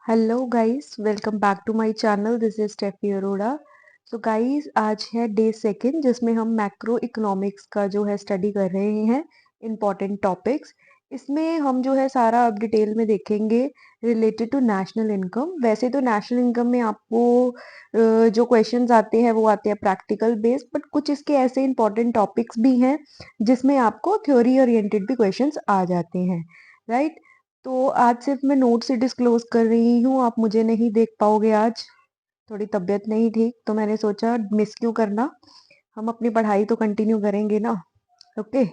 Hello guys, welcome back to my channel. This is Stephy Arora. So guys, आज है day second जिसमें हम macro economics का जो है स्टडी कर रहे हैं, इम्पॉर्टेंट टॉपिक्स। इसमें हम जो है सारा अब डिटेल में देखेंगे रिलेटेड टू नेशनल इनकम। वैसे तो नेशनल इनकम में आपको जो क्वेश्चंस आते हैं वो आते हैं प्रैक्टिकल बेस्ड, बट कुछ इसके ऐसे इंपॉर्टेंट टॉपिक्स भी हैं जिसमें आपको थ्योरी ओरिएंटेड भी क्वेश्चंस आ जाते हैं, राइट। तो आज सिर्फ मैं नोट्स ही डिस्क्लोज कर रही हूँ, आप मुझे नहीं देख पाओगे आज। थोड़ी तबीयत नहीं ठीक, तो मैंने सोचा मिस क्यों करना, हम अपनी पढ़ाई तो कंटिन्यू करेंगे ना। ओके।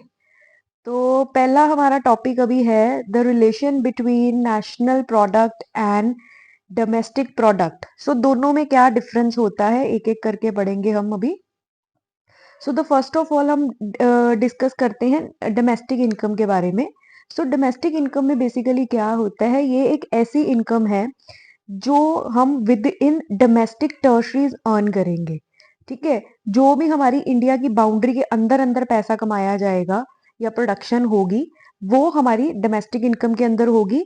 तो पहला हमारा टॉपिक अभी है the relation between national product and domestic product. So दोनों में क्या डिफरेंस होता है एक एक करके पढ़ेंगे हम अभी। So the first of all हम डिस्कस करते हैं डोमेस्टिक इनकम के बारे में। सो डोमेस्टिक इनकम में बेसिकली क्या होता है, ये एक ऐसी इनकम है जो हम विद इन डोमेस्टिक टर्शरीज अर्न करेंगे। ठीक है, जो भी हमारी इंडिया की बाउंड्री के अंदर अंदर पैसा कमाया जाएगा या प्रोडक्शन होगी, वो हमारी डोमेस्टिक इनकम के अंदर होगी।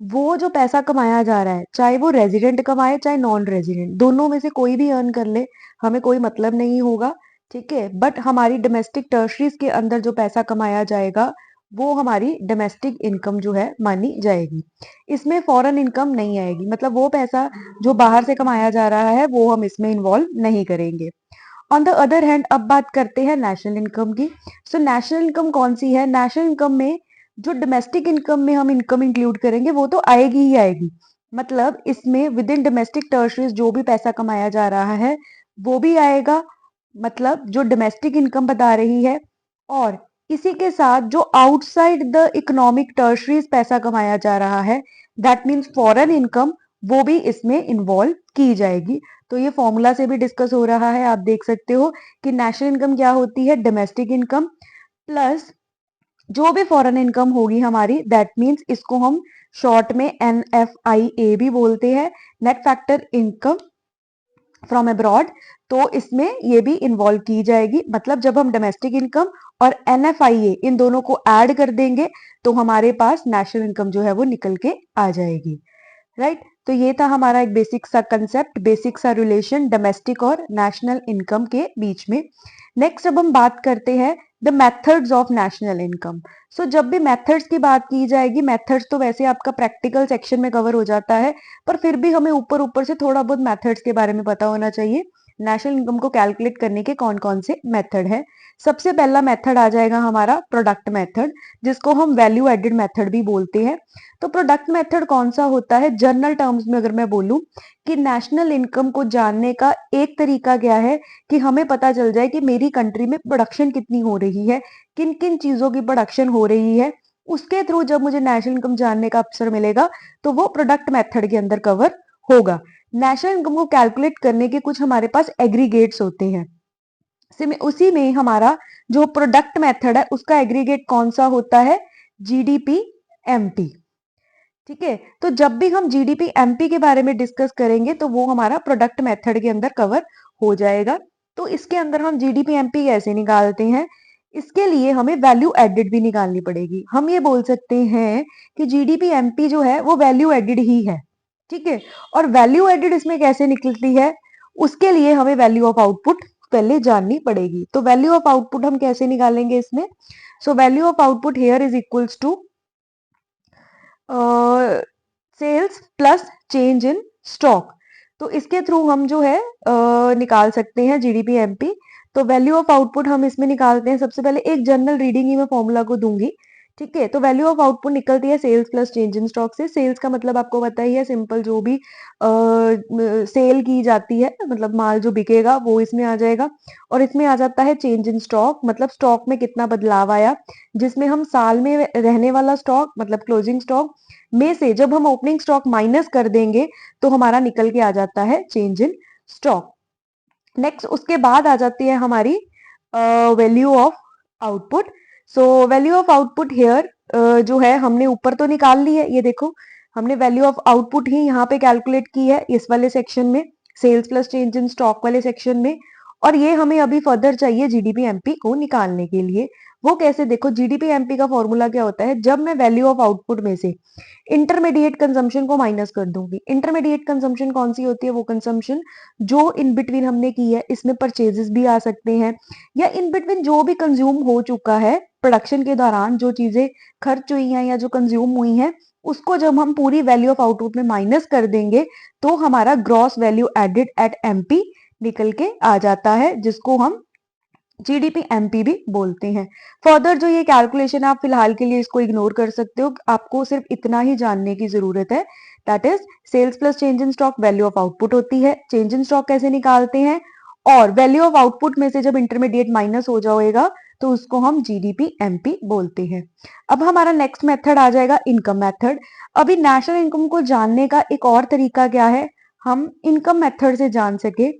वो जो पैसा कमाया जा रहा है, चाहे वो रेजिडेंट कमाए चाहे नॉन रेजिडेंट, दोनों में से कोई भी अर्न कर ले, हमें कोई मतलब नहीं होगा। ठीक है, बट हमारी डोमेस्टिक टर्शरीज के अंदर जो पैसा कमाया जाएगा वो हमारी डोमेस्टिक इनकम जो है मानी जाएगी। इसमें फॉरेन इनकम नहीं आएगी, मतलब वो पैसा जो बाहर से कमाया जा रहा है वो हम इसमें इन्वॉल्व नहीं करेंगे। ऑन द अदर हैंड अब बात करते हैं नेशनल इनकम की। सो नेशनल इनकम कौन सी है? नेशनल इनकम में जो डोमेस्टिक इनकम में हम इनकम इंक्लूड करेंगे वो तो आएगी ही आएगी। मतलब इसमें विद इन डोमेस्टिक टर्शरीज जो भी पैसा कमाया जा रहा है वो भी आएगा, मतलब जो डोमेस्टिक इनकम बता रही है। और इसी के साथ जो आउटसाइड द इकोनॉमिक टर्शरीज पैसा कमाया जा रहा है, दैट मीन्स फॉरेन इनकम, वो भी इसमें इन्वॉल्व की जाएगी। तो ये फॉर्मूला से भी डिस्कस हो रहा है, आप देख सकते हो कि नेशनल इनकम क्या होती है, डोमेस्टिक इनकम प्लस जो भी फॉरेन इनकम होगी हमारी, दैट मीन्स इसको हम शॉर्ट में NFIA भी बोलते हैं, net factor income from abroad. तो इसमें ये भी इन्वॉल्व की जाएगी। मतलब जब हम डोमेस्टिक इनकम और NFIA इन दोनों को ऐड कर देंगे तो हमारे पास नेशनल इनकम जो है वो निकल के आ जाएगी, राइट। तो ये था हमारा एक बेसिक सा कंसेप्ट, बेसिक सा रिलेशन डोमेस्टिक और नेशनल इनकम के बीच में। नेक्स्ट अब हम बात करते हैं the methods of national income. So जब भी मेथड्स की बात की जाएगी, मेथड्स तो वैसे आपका प्रैक्टिकल सेक्शन में कवर हो जाता है, पर फिर भी हमें ऊपर ऊपर से थोड़ा बहुत मेथड्स के बारे में पता होना चाहिए। नेशनल इनकम को कैलकुलेट करने के कौन कौन से मेथड है। सबसे पहला मेथड आ जाएगा हमारा प्रोडक्ट मेथड, जिसको हम वैल्यू एडेड मेथड भी बोलते हैं। तो प्रोडक्ट मेथड कौन सा होता है? जनरल टर्म्स में अगर मैं बोलूं कि नेशनल इनकम को जानने का एक तरीका क्या है कि हमें पता चल जाए कि मेरी कंट्री में प्रोडक्शन कितनी हो रही है, किन किन चीजों की प्रोडक्शन हो रही है। उसके थ्रू जब मुझे नेशनल इनकम जानने का अवसर मिलेगा तो वो प्रोडक्ट मेथड के अंदर कवर होगा। नेशनल इनकम को कैलकुलेट करने के कुछ हमारे पास एग्रीगेट्स होते हैं। उसी में हमारा जो प्रोडक्ट मेथड है उसका एग्रीगेट कौन सा होता है? GDP MP। ठीक है, तो जब भी हम GDP MP के बारे में डिस्कस करेंगे तो वो हमारा प्रोडक्ट मेथड के अंदर कवर हो जाएगा। तो इसके अंदर हम GDP MP कैसे निकालते हैं? इसके लिए हमें वैल्यू एडेड भी निकालनी पड़ेगी। हम ये बोल सकते हैं कि GDP MP जो है वो वैल्यू एडेड ही है। ठीक है, और वैल्यू एडेड इसमें कैसे निकलती है, उसके लिए हमें वैल्यू ऑफ आउटपुट पहले जाननी पड़ेगी। तो वैल्यू ऑफ आउटपुट हम कैसे निकालेंगे इसमें? So value of output here is equals to sales plus change in stock. तो इसके थ्रू हम जो है निकाल सकते हैं GDP MP। तो वैल्यू ऑफ आउटपुट हम इसमें निकालते हैं। सबसे पहले एक जनरल रीडिंग ही मैं फॉर्मूला को दूंगी। ठीक है, तो वैल्यू ऑफ आउटपुट निकलती है sales plus change in stock से। सेल्स का मतलब आपको पता ही है, सिंपल जो भी सेल की जाती है, मतलब माल जो बिकेगा वो इसमें आ जाएगा। और इसमें आ जाता है चेंज इन स्टॉक, मतलब स्टॉक में कितना बदलाव आया, जिसमें हम साल में रहने वाला स्टॉक मतलब क्लोजिंग स्टॉक में से जब हम ओपनिंग स्टॉक माइनस कर देंगे तो हमारा निकल के आ जाता है चेंज इन स्टॉक। नेक्स्ट उसके बाद आ जाती है हमारी value of output. So value of output here जो है हमने ऊपर तो निकाल ली है, ये देखो हमने वैल्यू ऑफ आउटपुट ही यहाँ पे कैलकुलेट की है इस वाले सेक्शन में, sales plus change in stock वाले सेक्शन में। और ये हमें अभी फर्दर चाहिए GDP MP को निकालने के लिए। वो कैसे, देखो जीडीपी एमपी का फॉर्मूला क्या होता है, जब मैं वैल्यू ऑफ आउटपुट में से इंटरमीडिएट कंजम्पशन को माइनस कर दूंगी। इंटरमीडिएट कंजम्पशन कौन सी होती है, वो कंजम्पशन जो इन बिटवीन हमने की है, इसमें परचेजेस भी आ सकते हैं, या इन बिटवीन जो भी कंज्यूम हो चुका है प्रोडक्शन के दौरान, जो चीजें खर्च हुई हैं या जो कंज्यूम हुई हैं, उसको जब हम पूरी वैल्यू ऑफ आउटपुट में माइनस कर देंगे तो हमारा gross value added at MP निकल के आ जाता है, जिसको हम जीडीपी एमपी भी बोलते हैं। फर्दर जो ये कैलकुलेशन, आप फिलहाल के लिए इसको इग्नोर कर सकते हो, आपको सिर्फ इतना ही जानने की जरूरत है, that is sales plus change in stock value of output होती है। चेंज इन स्टॉक कैसे निकालते हैं, और वैल्यू ऑफ आउटपुट में से जब इंटरमीडिएट माइनस हो जाएगा तो उसको हम जीडीपी एमपी बोलते हैं। अब हमारा नेक्स्ट मेथड आ जाएगा इनकम मेथड। अभी नेशनल इनकम को जानने का एक और तरीका क्या है, हम इनकम मेथड से जान सके,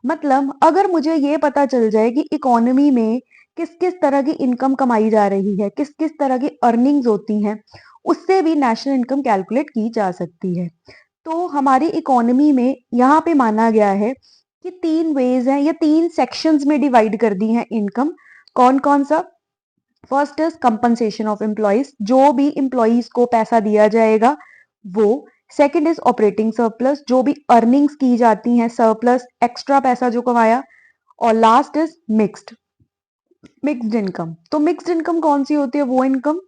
मतलब अगर मुझे ये पता चल जाए कि इकोनॉमी में किस किस तरह की इनकम कमाई जा रही है, किस किस तरह की अर्निंग्स होती हैं, उससे भी नेशनल इनकम कैलकुलेट की जा सकती है। तो हमारी इकोनॉमी में यहाँ पे माना गया है कि 3 वेज हैं या 3 सेक्शंस में डिवाइड कर दी है इनकम। कौन कौन सा, first is compensation of employees, जो भी एम्प्लॉइज को पैसा दिया जाएगा वो। सेकंड इज ऑपरेटिंग सरप्लस, जो भी अर्निंग्स की जाती हैं, सरप्लस एक्स्ट्रा पैसा जो कमाया। और लास्ट इज मिक्स्ड इनकम। तो मिक्स्ड इनकम कौन सी होती है, वो इनकम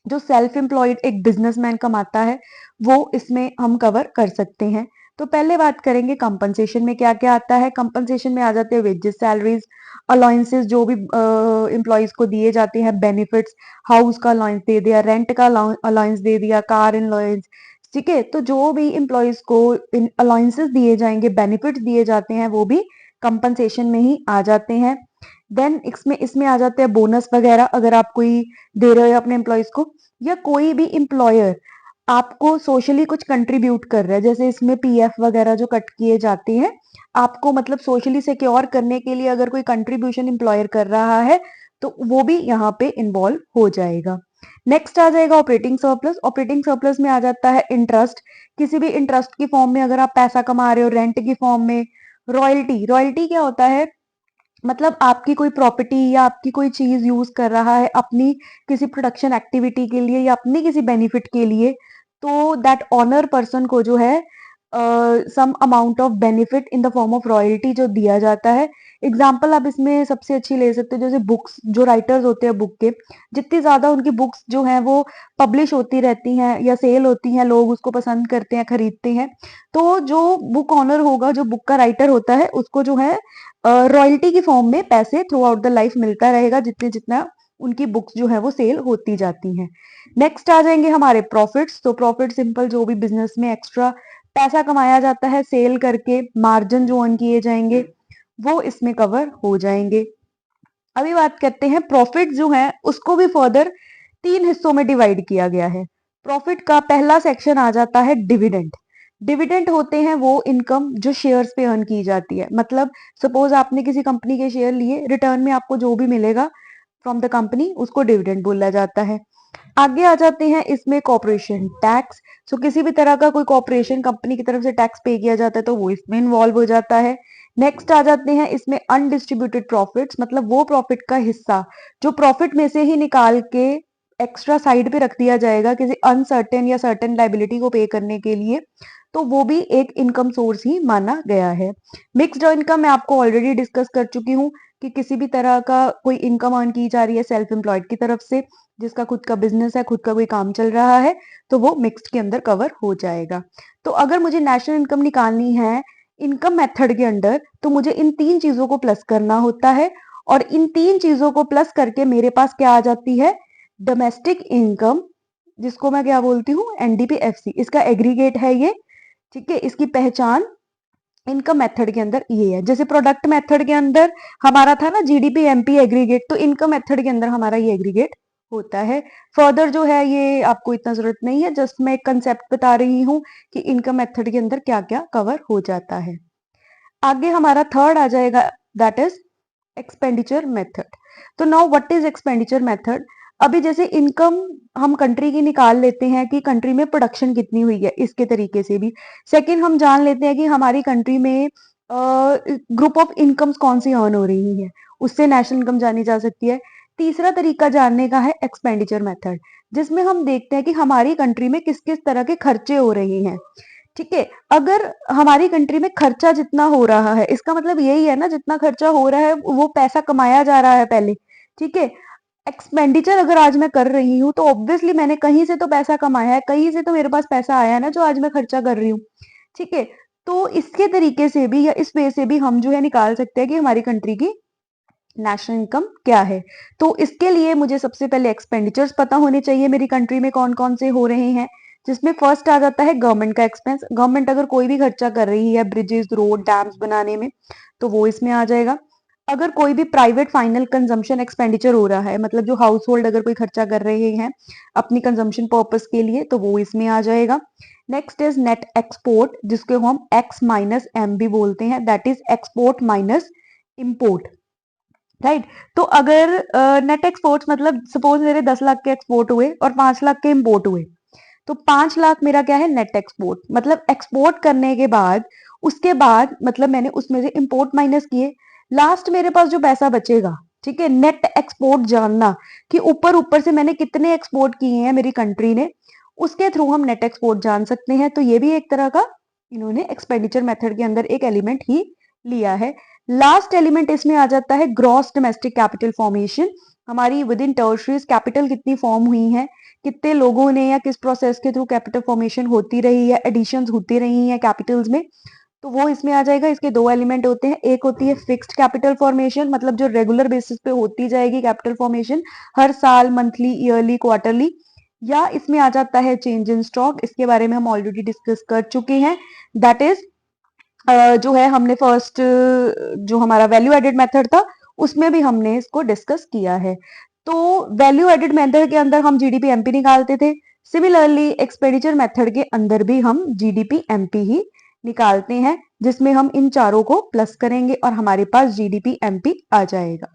जो सेल्फ एम्प्लॉयड एक बिजनेसमैन कमाता है, वो इसमें हम कवर कर सकते हैं। तो पहले बात करेंगे कंपनसेशन में क्या क्या आता है। कंपनसेशन में आ जाते हैं वेजेस, सैलरीज, अलाउंसेस जो भी एम्प्लॉयज को दिए जाते हैं, बेनिफिट्स, हाउस का अलाउंस दे दिया, रेंट का अलाउंस दे दिया, कार अलाउंस, ठीक है। तो जो भी एम्प्लॉयज को अलाउंसेस दिए जाएंगे, बेनिफिट्स दिए जाते हैं, वो भी कंपनसेशन में ही आ जाते हैं। देन इसमें इसमें आ जाते हैं बोनस वगैरह, अगर आप कोई दे रहे हो अपने एम्प्लॉयज को, या कोई भी एम्प्लॉयर आपको सोशली कुछ कंट्रीब्यूट कर रहा है, जैसे इसमें पीएफ वगैरह जो कट किए जाते हैं, आपको मतलब सोशली सिक्योर करने के लिए अगर कोई कंट्रीब्यूशन एम्प्लॉयर कर रहा है तो वो भी यहाँ पे इन्वॉल्व हो जाएगा। नेक्स्ट आ जाएगा ऑपरेटिंग सरप्लस। ऑपरेटिंग सरप्लस में आ जाता है इंटरेस्ट, किसी भी इंटरेस्ट की फॉर्म में अगर आप पैसा कमा रहे हो, रेंट की फॉर्म में, रॉयल्टी। रॉयल्टी क्या होता है, मतलब आपकी कोई प्रॉपर्टी या आपकी कोई चीज यूज कर रहा है अपनी किसी प्रोडक्शन एक्टिविटी के लिए या अपनी किसी बेनिफिट के लिए, तो दैट ऑनर पर्सन को जो है some amount of benefit in the form of royalty जो दिया जाता है। एग्जाम्पल आप इसमें सबसे अच्छी ले सकते हो, जैसे बुक्स, जो राइटर्स होते हैं बुक के, जितनी ज्यादा उनकी बुक्स जो हैं वो पब्लिश होती रहती हैं या सेल होती हैं, लोग उसको पसंद करते हैं, खरीदते हैं, तो जो बुक ऑनर होगा, जो बुक का राइटर होता है, उसको जो है रॉयल्टी की फॉर्म में पैसे थ्रू आउट द लाइफ मिलता रहेगा, जितने जितना उनकी बुक्स जो है वो सेल होती जाती हैं। नेक्स्ट आ जाएंगे हमारे प्रॉफिट्स। तो प्रॉफिट सिंपल, जो भी बिजनेस में एक्स्ट्रा पैसा कमाया जाता है सेल करके, मार्जिन जो अर्न किए जाएंगे वो इसमें कवर हो जाएंगे। अभी बात करते हैं प्रॉफिट जो है उसको भी फर्दर 3 हिस्सों में डिवाइड किया गया है। प्रॉफिट का पहला सेक्शन आ जाता है डिविडेंड। डिविडेंड होते हैं वो इनकम जो शेयर्स पे अर्न की जाती है, मतलब सपोज आपने किसी कंपनी के शेयर लिए, रिटर्न में आपको जो भी मिलेगा फ्रॉम द कंपनी उसको डिविडेंड बोला जाता है। आगे आ जाते हैं इसमें कॉर्पोरेशन टैक्स। सो किसी भी तरह का कोई कॉर्पोरेशन कंपनी की तरफ से टैक्स पे किया जाता है तो वो इसमें इन्वॉल्व हो जाता है। नेक्स्ट आ जाते हैं इसमें अनडिस्ट्रीब्यूटेड प्रॉफिट्स, मतलब वो प्रॉफिट का हिस्सा जो प्रॉफिट में से ही निकाल के एक्स्ट्रा साइड पे रख दिया जाएगा किसी अनसर्टेन या सर्टेन लाइबिलिटी को पे करने के लिए, तो वो भी एक इनकम सोर्स ही माना गया है। मिक्स्ड इनकम मैं आपको ऑलरेडी डिस्कस कर चुकी हूँ कि किसी भी तरह का कोई इनकम अर्न की जा रही है सेल्फ एम्प्लॉयड की तरफ से, जिसका खुद का बिजनेस है, खुद का कोई काम चल रहा है, तो वो मिक्स्ड के अंदर कवर हो जाएगा। तो अगर मुझे नेशनल इनकम निकालनी है इनकम मेथड के अंदर, तो मुझे इन 3 चीजों को प्लस करना होता है, और इन 3 चीजों को प्लस करके मेरे पास क्या आ जाती है, डोमेस्टिक इनकम, जिसको मैं क्या बोलती हूँ, एनडीपीएफसी। इसका एग्रीगेट है ये, ठीक है। इसकी पहचान इनकम मेथड के अंदर ये है। जैसे प्रोडक्ट मेथड के अंदर हमारा था ना जीडीपी एमपी एग्रीगेट, तो इनकम मेथड के अंदर हमारा ये एग्रीगेट होता है। फर्दर जो है ये आपको इतना जरूरत नहीं है, जस्ट मैं एक कंसेप्ट बता रही हूँ कि इनकम मेथड के अंदर क्या क्या कवर हो जाता है। आगे हमारा थर्ड आ जाएगा, दैट इज एक्सपेंडिचर मेथड। तो now what is expenditure method. अभी जैसे इनकम हम कंट्री की निकाल लेते हैं कि कंट्री में प्रोडक्शन कितनी हुई है, इसके तरीके से भी। सेकंड हम जान लेते हैं कि हमारी कंट्री में ग्रुप ऑफ इनकम्स कौन सी अर्न हो रही है, उससे नेशनल इनकम जानी जा सकती है। तीसरा तरीका जानने का है एक्सपेंडिचर मेथड, जिसमें हम देखते हैं कि हमारी कंट्री में किस किस तरह के खर्चे हो रहे हैं। ठीक है, अगर हमारी कंट्री में खर्चा जितना हो रहा है, इसका मतलब यही है ना, जितना खर्चा हो रहा है वो पैसा कमाया जा रहा है पहले। ठीक है, एक्सपेंडिचर अगर आज मैं कर रही हूँ तो ऑब्वियसली मैंने कहीं से तो पैसा कमाया है, कहीं से तो मेरे पास पैसा आया है ना, जो आज मैं खर्चा कर रही हूँ। ठीक है, तो इसके तरीके से भी या इस वे से भी हम जो है निकाल सकते हैं कि हमारी कंट्री की नेशनल इनकम क्या है। तो इसके लिए मुझे सबसे पहले एक्सपेंडिचर्स पता होने चाहिए मेरी कंट्री में कौन कौन से हो रहे हैं, जिसमें फर्स्ट आ जाता है गवर्नमेंट का एक्सपेंस। गवर्नमेंट अगर कोई भी खर्चा कर रही है ब्रिजेस, रोड, डैम्स बनाने में, तो वो इसमें आ जाएगा। अगर कोई भी प्राइवेट फाइनल कंजम्पशन एक्सपेंडिचर हो रहा है, मतलब जो हाउस होल्ड अगर कोई खर्चा कर रहे हैं अपनी कंजम्पशन पर्पस के लिए, तो वो इसमें आ जाएगा। नेक्स्ट इज नेट एक्सपोर्ट, जिसको हम एक्स माइनस एम भी बोलते हैं, that is export minus import. Right, तो अगर नेट एक्सपोर्ट्स मतलब सपोज मेरे 10 लाख के एक्सपोर्ट हुए और 5 लाख के इंपोर्ट हुए, तो 5 लाख मेरा क्या है, नेट एक्सपोर्ट। मतलब एक्सपोर्ट करने के बाद, उसके बाद मतलब मैंने उसमें से इंपोर्ट माइनस किए, लास्ट मेरे पास जो पैसा बचेगा, ठीक है, नेट एक्सपोर्ट जानना कि ऊपर ऊपर से मैंने कितने एक्सपोर्ट किए हैं मेरी कंट्री ने, उसके थ्रू हम नेट एक्सपोर्ट जान सकते हैं। तो ये भी एक तरह का इन्होंने एक्सपेंडिचर मेथड के अंदर एक एलिमेंट ही लिया है। लास्ट एलिमेंट इसमें आ जाता है ग्रॉस डोमेस्टिक कैपिटल फॉर्मेशन। हमारी विद इन टर्शरीज कैपिटल कितनी फॉर्म हुई है, कितने लोगों ने या किस प्रोसेस के थ्रू कैपिटल फॉर्मेशन होती रही है, एडिशंस होती रही हैं कैपिटल्स में, तो वो इसमें आ जाएगा। इसके दो एलिमेंट होते हैं, एक होती है फिक्स्ड कैपिटल फॉर्मेशन, मतलब जो रेगुलर बेसिस पे होती जाएगी कैपिटल फॉर्मेशन हर साल, मंथली, ईयरली, क्वार्टरली, या इसमें आ जाता है चेंज इन स्टॉक। इसके बारे में हम ऑलरेडी डिस्कस कर चुके हैं, दैट इज जो है हमने फर्स्ट जो हमारा वैल्यू एडेड मेथड था उसमें भी हमने इसको डिस्कस किया है। तो वैल्यू एडेड मेथड के अंदर हम जीडीपी एमपी निकालते थे, सिमिलरली एक्सपेंडिचर मेथड के अंदर भी हम जीडीपी एमपी ही निकालते हैं, जिसमें हम इन चारों को प्लस करेंगे और हमारे पास जीडीपी एमपी आ जाएगा।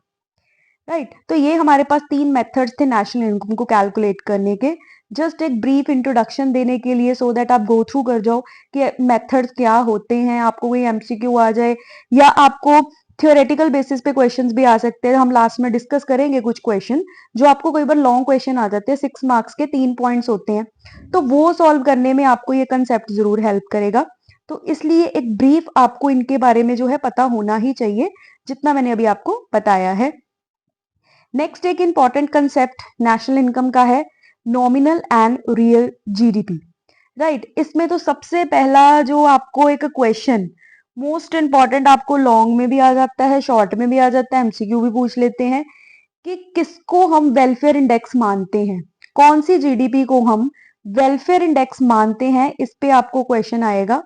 राइट, तो ये हमारे पास 3 मेथड्स थे नेशनल इनकम को कैलकुलेट करने के। जस्ट एक ब्रीफ इंट्रोडक्शन देने के लिए, सो दैट आप गो थ्रू कर जाओ कि मेथड्स क्या होते हैं, आपको कोई एमसीक्यू आ जाए या आपको थियोरेटिकल बेसिस पे क्वेश्चंस भी आ सकते हैं। हम लास्ट में डिस्कस करेंगे कुछ क्वेश्चन जो आपको कई बार लॉन्ग क्वेश्चन आ जाते हैं, 6 मार्क्स के 3 पॉइंट्स होते हैं, तो वो सॉल्व करने में आपको ये कंसेप्ट जरूर हेल्प करेगा। तो इसलिए एक ब्रीफ आपको इनके बारे में जो है पता होना ही चाहिए, जितना मैंने अभी आपको बताया है। नेक्स्ट एक इंपॉर्टेंट कंसेप्ट नेशनल इनकम का है, nominal and real GDP. Right, इसमें तो सबसे पहला जो आपको एक क्वेश्चन मोस्ट इंपॉर्टेंट, आपको लॉन्ग में भी आ जाता है, शॉर्ट में भी आ जाता है, एमसीक्यू भी पूछ लेते हैं कि किसको हम वेलफेयर इंडेक्स मानते हैं, कौन सी जीडीपी को हम वेलफेयर इंडेक्स मानते हैं, इस पे आपको क्वेश्चन आएगा।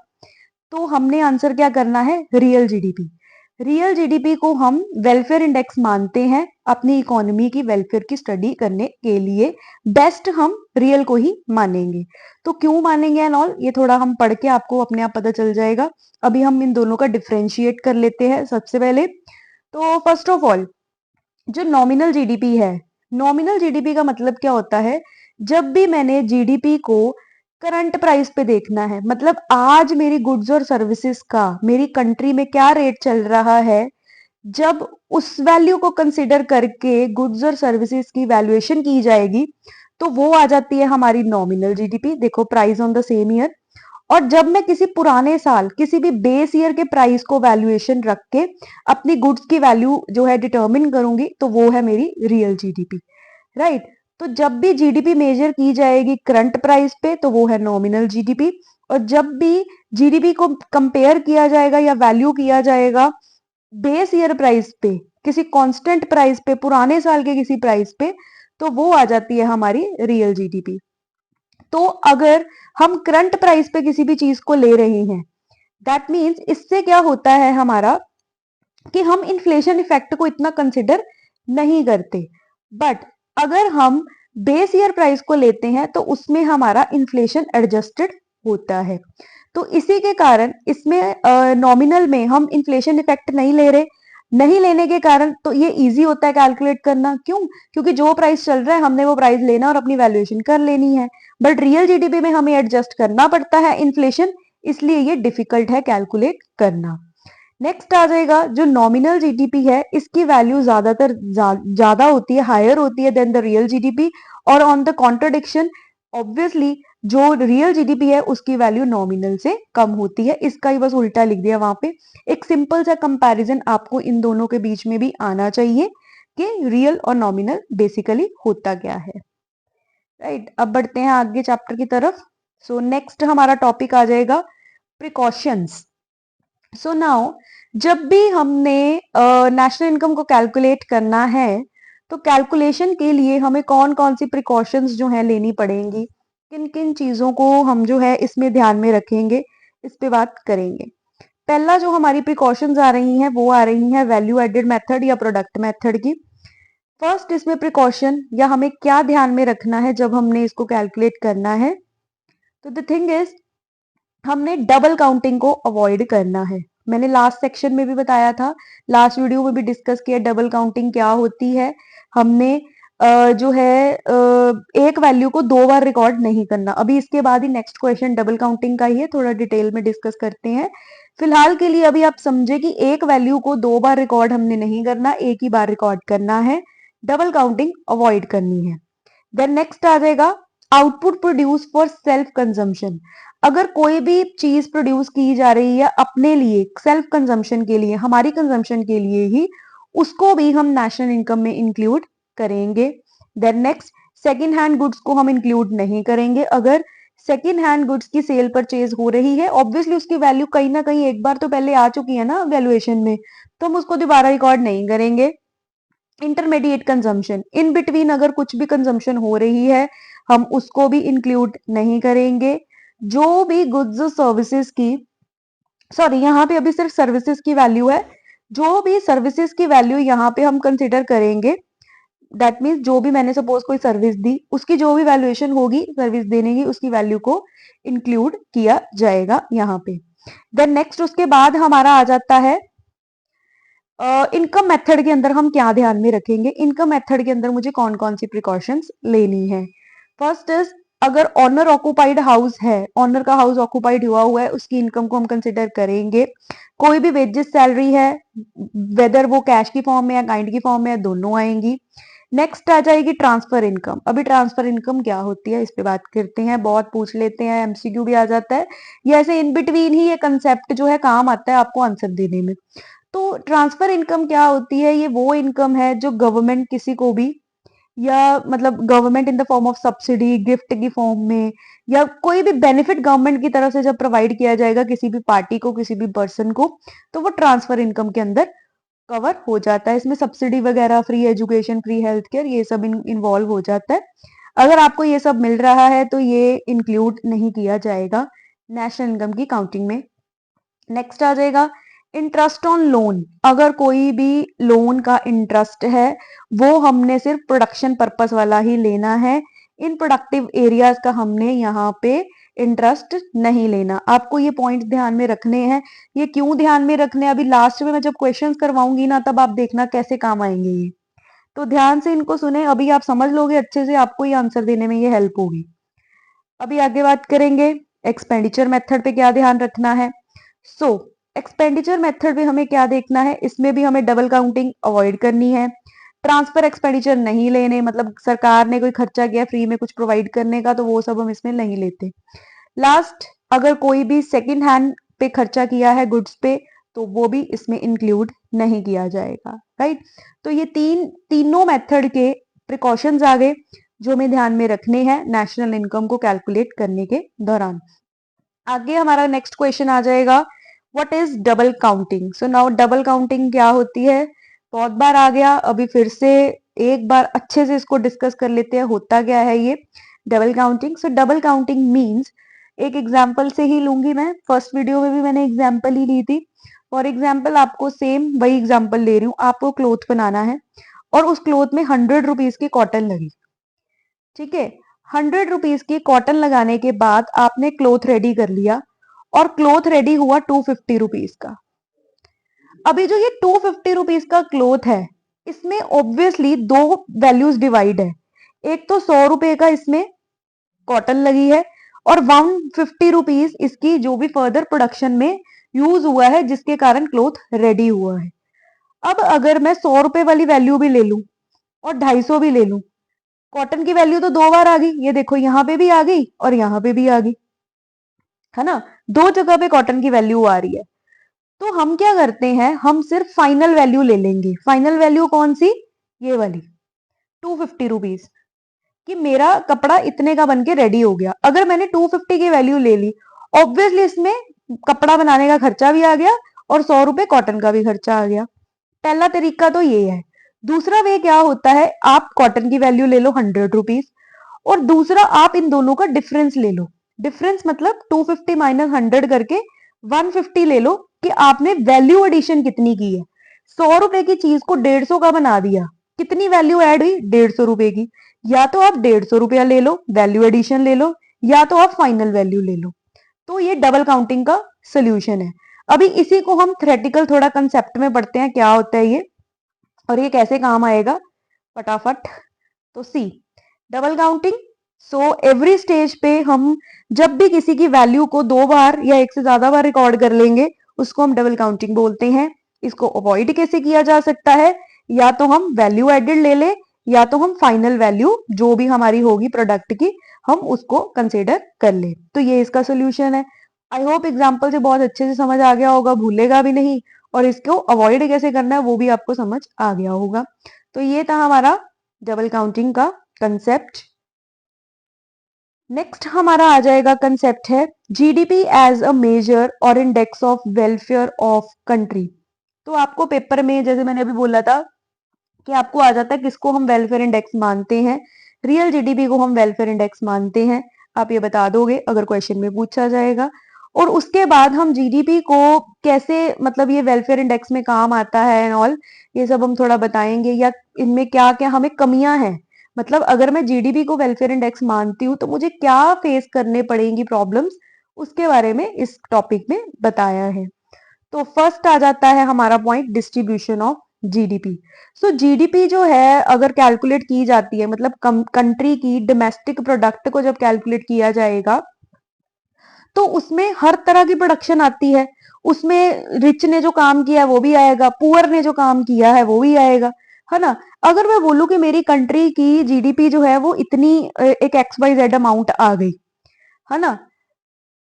तो हमने आंसर क्या करना है, रियल जीडीपी। रियल जीडीपी को हम वेलफेयर इंडेक्स मानते हैं अपनी इकोनॉमी की वेलफेयर की स्टडी करने के लिए, बेस्ट हम रियल को ही मानेंगे। तो क्यों मानेंगे एंड ऑल, ये थोड़ा हम पढ़ के आपको अपने आप पता चल जाएगा। अभी हम इन दोनों का डिफ्रेंशिएट कर लेते हैं सबसे पहले। तो फर्स्ट ऑफ ऑल, जो नॉमिनल जीडीपी है, नॉमिनल जीडीपी का मतलब क्या होता है, जब भी मैंने जीडीपी को करंट प्राइस पे देखना है, मतलब आज मेरी गुड्स और सर्विसेज का मेरी कंट्री में क्या रेट चल रहा है, जब उस वैल्यू को कंसिडर करके गुड्स और सर्विसेज की वैल्यूएशन की जाएगी, तो वो आ जाती है हमारी नॉमिनल जीडीपी। देखो, price on the same year. और जब मैं किसी पुराने साल, किसी भी बेस ईयर के प्राइस को वैल्यूएशन रख के अपनी गुड्स की वैल्यू जो है डिटर्मिन करूंगी, तो वो है मेरी रियल जीडीपी। राइट, तो जब भी जीडीपी मेजर की जाएगी करंट प्राइस पे, तो वो है नॉमिनल जीडीपी। और जब भी जीडीपी को कंपेयर किया जाएगा या वैल्यू किया जाएगा बेस ईयर प्राइस पे, किसी कांस्टेंट प्राइस पे, पुराने साल के किसी प्राइस पे, तो वो आ जाती है हमारी रियल जीडीपी। तो अगर हम करंट प्राइस पे किसी भी चीज को ले रहे हैं, दैट मीन्स इससे क्या होता है हमारा कि हम इन्फ्लेशन इफेक्ट को इतना कंसिडर नहीं करते। बट अगर हम बेस ईयर प्राइस को लेते हैं तो उसमें हमारा इन्फ्लेशन एडजस्टेड होता है। तो इसी के कारण इसमें नॉमिनल में हम इन्फ्लेशन इफेक्ट नहीं ले रहे। नहीं लेने के कारण तो ये इजी होता है कैलकुलेट करना। क्यों? क्योंकि जो प्राइस चल रहा है हमने वो प्राइस लेना और अपनी वैल्यूएशन कर लेनी है। बट रियल जीडीपी में हमें एडजस्ट करना पड़ता है इन्फ्लेशन, इसलिए ये डिफिकल्ट है कैलकुलेट करना। नेक्स्ट आ जाएगा जो नॉमिनल जीडीपी है, इसकी वैल्यू ज्यादातर ज्यादा होती है, हायर होती है देन द रियल जीडीपी, और ऑन द कॉन्ट्रडिक्शन ऑब्वियसली जो रियल जीडीपी है उसकी वैल्यू नॉमिनल से कम होती है। इसका ही बस उल्टा लिख दिया वहां पे। एक सिंपल सा कंपैरिजन आपको इन दोनों के बीच में भी आना चाहिए कि रियल और नॉमिनल बेसिकली होता क्या है। राइट, अब बढ़ते हैं आगे चैप्टर की तरफ। सो नेक्स्ट हमारा टॉपिक आ जाएगा प्रिकॉशंस। सो नाउ जब भी हमने नेशनल इनकम को कैलकुलेट करना है तो कैलकुलेशन के लिए हमें कौन कौन सी प्रिकॉशंस जो है लेनी पड़ेंगी, किन किन चीजों को हम जो है इसमें ध्यान में रखेंगे, इस पे बात करेंगे। पहला जो हमारी प्रिकॉशंस आ रही हैं वो आ रही हैं वैल्यू एडेड मेथड या प्रोडक्ट मेथड की। फर्स्ट इसमें प्रिकॉशन या हमें क्या ध्यान में रखना है जब हमने इसको कैलकुलेट करना है, तो द थिंग इज हमने डबल काउंटिंग को अवॉइड करना है। मैंने लास्ट सेक्शन में भी बताया था, लास्ट वीडियो में भी डिस्कस किया डबल काउंटिंग क्या होती है। हमने जो है एक वैल्यू को दो बार रिकॉर्ड नहीं करना। अभी इसके बाद ही नेक्स्ट क्वेश्चन डबल काउंटिंग का ही है, थोड़ा डिटेल में डिस्कस करते हैं। फिलहाल के लिए अभी आप समझे कि एक वैल्यू को दो बार रिकॉर्ड हमने नहीं करना, एक ही बार रिकॉर्ड करना है, डबल काउंटिंग अवॉइड करनी है। देन नेक्स्ट आ जाएगा output produce for self consumption. अगर कोई भी चीज प्रोड्यूस की जा रही है अपने लिए, सेल्फ कंजम्पशन के लिए, हमारी कंजम्पशन के लिए ही, उसको भी हम नेशनल इनकम में इंक्लूड करेंगे। Then next second hand goods को हम इंक्लूड नहीं करेंगे। अगर सेकेंड हैंड गुड्स की सेल परचेज हो रही है, ऑब्वियसली उसकी वैल्यू कहीं ना कहीं एक बार तो पहले आ चुकी है ना वैल्यूएशन में, तो हम उसको दोबारा रिकॉर्ड नहीं करेंगे। इंटरमीडिएट कंजम्पशन, इन बिटवीन अगर कुछ भी कंजम्पशन हो रही है हम उसको भी इंक्लूड नहीं करेंगे। जो भी गुड्स सर्विसेज की, सॉरी यहाँ पे अभी सिर्फ सर्विसेज की वैल्यू है, जो भी सर्विसेज की वैल्यू यहाँ पे हम कंसिडर करेंगे, दैट मीन्स जो भी मैंने सपोज कोई सर्विस दी उसकी जो भी वैल्यूएशन होगी सर्विस देने की, उसकी वैल्यू को इंक्लूड किया जाएगा यहाँ पे। देन नेक्स्ट उसके बाद हमारा आ जाता है इनकम मेथड के अंदर हम क्या ध्यान में रखेंगे। इनकम मेथड के अंदर मुझे कौन कौन सी प्रिकॉशंस लेनी है। फर्स्ट इज अगर ऑनर ऑक्युपाइड हाउस है, ऑनर का हाउस ऑक्युपाइड हुआ है, उसकी इनकम को हम कंसिडर करेंगे। कोई भी वेजेस सैलरी है, वेदर वो कैश की फॉर्म में या काइंड की फॉर्म में है, दोनों आएंगी। नेक्स्ट आ जाएगी ट्रांसफर इनकम। अभी ट्रांसफर इनकम क्या होती है इस पे बात करते हैं, बहुत पूछ लेते हैं, एमसीक्यू भी आ जाता है, ये ऐसे इन बिटवीन ही ये कंसेप्ट जो है काम आता है आपको आंसर देने में। तो ट्रांसफर इनकम क्या होती है, ये वो इनकम है जो गवर्नमेंट किसी को भी, या मतलब government in the form of subsidy, gift की फॉर्म में, या कोई भी बेनिफिट गवर्नमेंट की तरफ से जब प्रोवाइड किया जाएगा किसी भी पार्टी को, किसी भी पर्सन को, तो वो ट्रांसफर इनकम के अंदर कवर हो जाता है। इसमें सब्सिडी वगैरह, free education, free health care, ये सब इन्वॉल्व हो जाता है। अगर आपको ये सब मिल रहा है तो ये इंक्लूड नहीं किया जाएगा नेशनल इनकम की काउंटिंग में। नेक्स्ट आ जाएगा इंटरेस्ट ऑन लोन। अगर कोई भी लोन का इंटरेस्ट है वो हमने सिर्फ प्रोडक्शन पर्पस वाला ही लेना है, इन प्रोडक्टिव एरियाज का हमने यहाँ पे इंटरेस्ट नहीं लेना। आपको ये पॉइंट ध्यान में रखने हैं। ये क्यों ध्यान में रखने हैं, अभी लास्ट में मैं जब क्वेश्चंस करवाऊंगी ना तब आप देखना कैसे काम आएंगे ये, तो ध्यान से इनको सुने, अभी आप समझ लोगे अच्छे से, आपको ये आंसर देने में ये हेल्प होगी। अभी आगे बात करेंगे एक्सपेंडिचर मेथड पे क्या ध्यान रखना है। सो एक्सपेंडिचर मेथड में हमें क्या देखना है, इसमें भी हमें डबल काउंटिंग अवॉइड करनी है। ट्रांसफर एक्सपेंडिचर नहीं लेने, मतलब सरकार ने कोई खर्चा किया फ्री में कुछ प्रोवाइड करने का तो वो सब हम इसमें नहीं लेते। लास्ट, अगर कोई भी सेकंड हैंड पे खर्चा किया है गुड्स पे तो वो भी इसमें इंक्लूड नहीं किया जाएगा। राइट, तो ये तीनों मेथड के प्रिकॉशंस आ गए जो हमें ध्यान में रखने हैं नेशनल इनकम को कैलकुलेट करने के दौरान। आगे हमारा नेक्स्ट क्वेश्चन आ जाएगा what is double counting. So now double counting क्या होती है, बहुत बार आ गया, अभी फिर से एक बार अच्छे से इसको डिस्कस कर लेते हैं होता क्या है ये डबल काउंटिंग। सो डबल काउंटिंग मींस, एक एग्जांपल से ही लूंगी मैं, फर्स्ट वीडियो में भी मैंने एग्जांपल ही ली थी। फॉर एग्जांपल आपको सेम वही एग्जांपल ले रही हूँ, आपको क्लोथ बनाना है और उस क्लोथ में 100 रुपीज की कॉटन लगी। ठीक है, 100 रुपीज की कॉटन लगाने के बाद आपने क्लोथ रेडी कर लिया और क्लोथ रेडी हुआ 250 रुपीज का। अभी जो ये 250 रुपीज का क्लोथ है इसमें ऑब्वियसली दो वैल्यूज डिवाइड है, एक तो 100 रुपए का इसमें कॉटन लगी है और 150 रुपीज इसकी जो भी फर्दर प्रोडक्शन में यूज हुआ है जिसके कारण क्लोथ रेडी हुआ है। अब अगर मैं 100 रुपए वाली वैल्यू भी ले लूं और 250 भी ले लूं, कॉटन की वैल्यू तो 2 बार आ गई, ये देखो यहाँ पे भी आ गई और यहाँ पे भी आ गई, है ना। 2 जगह पे कॉटन की वैल्यू आ रही है। तो हम क्या करते हैं, हम सिर्फ फाइनल वैल्यू ले लेंगे। फाइनल वैल्यू कौन सी, ये वाली 250 रुपीज, कि मेरा कपड़ा इतने का बन के रेडी हो गया। अगर मैंने 250 की वैल्यू ले ली, ऑब्वियसली इसमें कपड़ा बनाने का खर्चा भी आ गया और 100 रुपए कॉटन का भी खर्चा आ गया। पहला तरीका तो ये है। दूसरा वे क्या होता है, आप कॉटन की वैल्यू ले लो 100 रुपीज और दूसरा आप इन दोनों का डिफरेंस ले लो। डिफरेंस मतलब 250 माइनस 100 करके 150 ले लो कि आपने वैल्यू एडिशन कितनी की है। 100 रुपए की चीज को 150 का बना दिया, कितनी वैल्यू ऐड हुई, 150 रुपए की। या तो आप 150 रुपया ले लो, वैल्यू एडिशन ले लो, या तो आप फाइनल वैल्यू ले लो। तो ये डबल काउंटिंग का सोल्यूशन है। अभी इसी को हम थ्योरेटिकल थोड़ा कंसेप्ट में पढ़ते हैं, क्या होता है ये और ये कैसे काम आएगा फटाफट। तो see, double counting. So every stage पे हम जब भी किसी की वैल्यू को 2 बार या एक से ज्यादा बार रिकॉर्ड कर लेंगे, उसको हम डबल काउंटिंग बोलते हैं। इसको अवॉइड कैसे किया जा सकता है, या तो हम वैल्यू एडेड ले ले, या तो हम फाइनल वैल्यू जो भी हमारी होगी प्रोडक्ट की, हम उसको कंसिडर कर ले। तो ये इसका सोल्यूशन है। आई होप एग्जाम्पल से बहुत अच्छे से समझ आ गया होगा, भूलेगा भी नहीं, और इसको अवॉइड कैसे करना है वो भी आपको समझ आ गया होगा। तो ये था हमारा डबल काउंटिंग का कंसेप्ट। नेक्स्ट हमारा आ जाएगा कंसेप्ट है जीडीपी एज अ मेजर और index of welfare of country. तो आपको पेपर में जैसे मैंने अभी बोला था कि आपको आ जाता है किसको हम वेलफेयर इंडेक्स मानते हैं, रियल जीडीपी को हम वेलफेयर इंडेक्स मानते हैं। आप ये बता दोगे अगर क्वेश्चन में पूछा जाएगा। और उसके बाद हम जीडीपी को कैसे, मतलब ये वेलफेयर इंडेक्स में काम आता है एंड ऑल, ये सब हम थोड़ा बताएंगे, या इनमें क्या क्या हमें कमियां हैं। मतलब अगर मैं जीडीपी को वेलफेयर इंडेक्स मानती हूँ तो मुझे क्या फेस करने पड़ेंगी प्रॉब्लम्स, उसके बारे में इस टॉपिक में बताया है। तो फर्स्ट आ जाता है हमारा point, distribution of GDP. So GDP जो है अगर कैलकुलेट की जाती है, मतलब कंट्री की डोमेस्टिक प्रोडक्ट को जब कैलकुलेट किया जाएगा तो उसमें हर तरह की प्रोडक्शन आती है। उसमें रिच ने जो काम किया है वो भी आएगा, पुअर ने जो काम किया है वो भी आएगा, है ना। अगर मैं बोलूं कि मेरी कंट्री की जीडीपी जो है वो इतनी एक XYZ अमाउंट आ गई, है ना,